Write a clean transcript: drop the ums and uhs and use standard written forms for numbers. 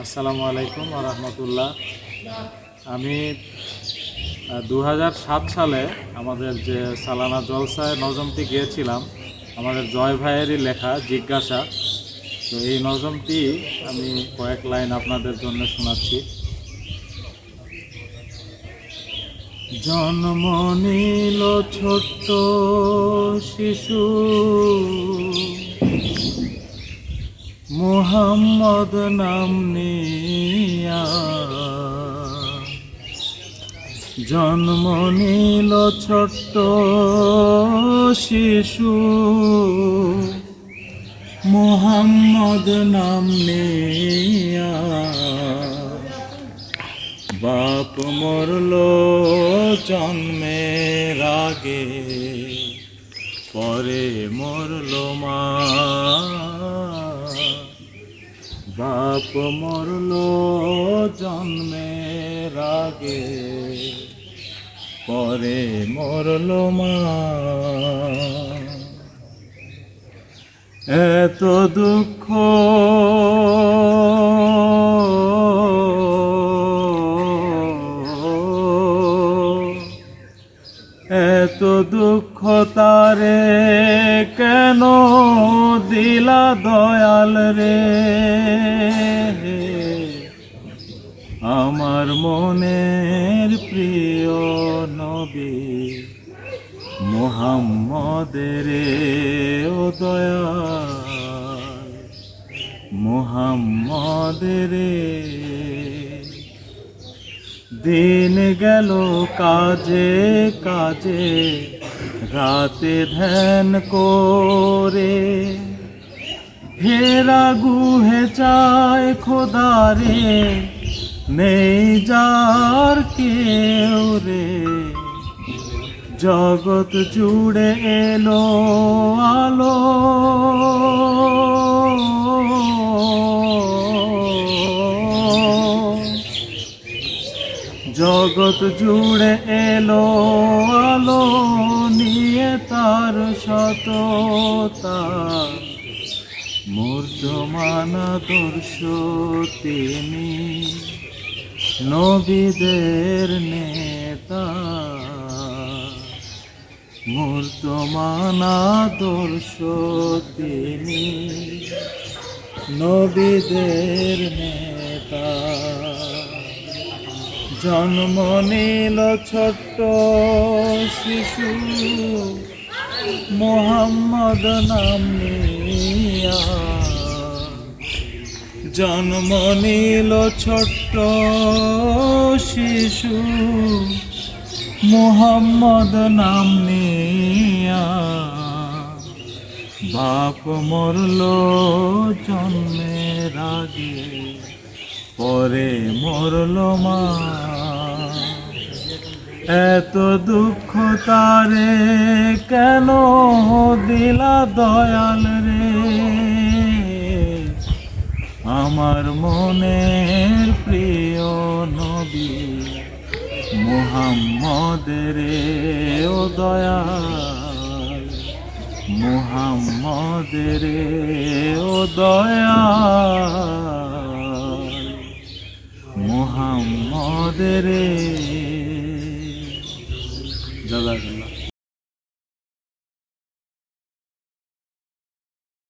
আসসালামু আলাইকুম ওয়া রাহমাতুল্লাহ। আমি 2007 সালে আমাদের যে সালানা জলসায় নজমটি গিয়েছিলাম, আমাদের জয় ভাইয়েরই লেখা জিজ্ঞাসা। তো এই নজমটি আমি কয়েক লাইন আপনাদের জন্য শোনাচ্ছি। জন্ম নিল ছোট্ট শিশু, মুহাম্মদ নাম নিয়া। জন্ম নিল ছোট্ট শিশু, মুহাম্মদ নাম নিয়া। বাপ মরল জন্মের আগে, পরে মরল মা। বাপ মরল জন্মের আগে, পরে মরল মা। এত দুঃখ এত দুঃখ তারে কেন দিলা দয়াল রে। আমার মনের প্রিয় নবী মুহাম্মদের ও দয়াল, মুহাম্মদের। দিন গেল কাজে কাজে, রাতে ধ্যান করে, হেরা গুহে চায় খোদারে, নেই যার কেউ রে। জগৎ জুড়ে এলো আলো, জগৎ জুড়ে এলো আলো নিয়ে তার সততা। মূর্তমান আদর্শ তিনি, নবীদের নেতা। মূর্তমান আদর্শ তিনি, নবীদের নেতা। জন্ম নিল ছোট্ট শিশু, মুহাম্মদ নাম নিয়া। জন্ম নিল ছোট্ট শিশু, মুহাম্মদ নাম নিয়া। বাপ মরল জন্মের আগে, পরে মরল মা। এত দুঃখ তারে কেন দিলা দয়াল রে। আমার মনের প্রিয় নবী মুহাম্মদের ও দয়াল, মুহাম্মদের ও দয়াল।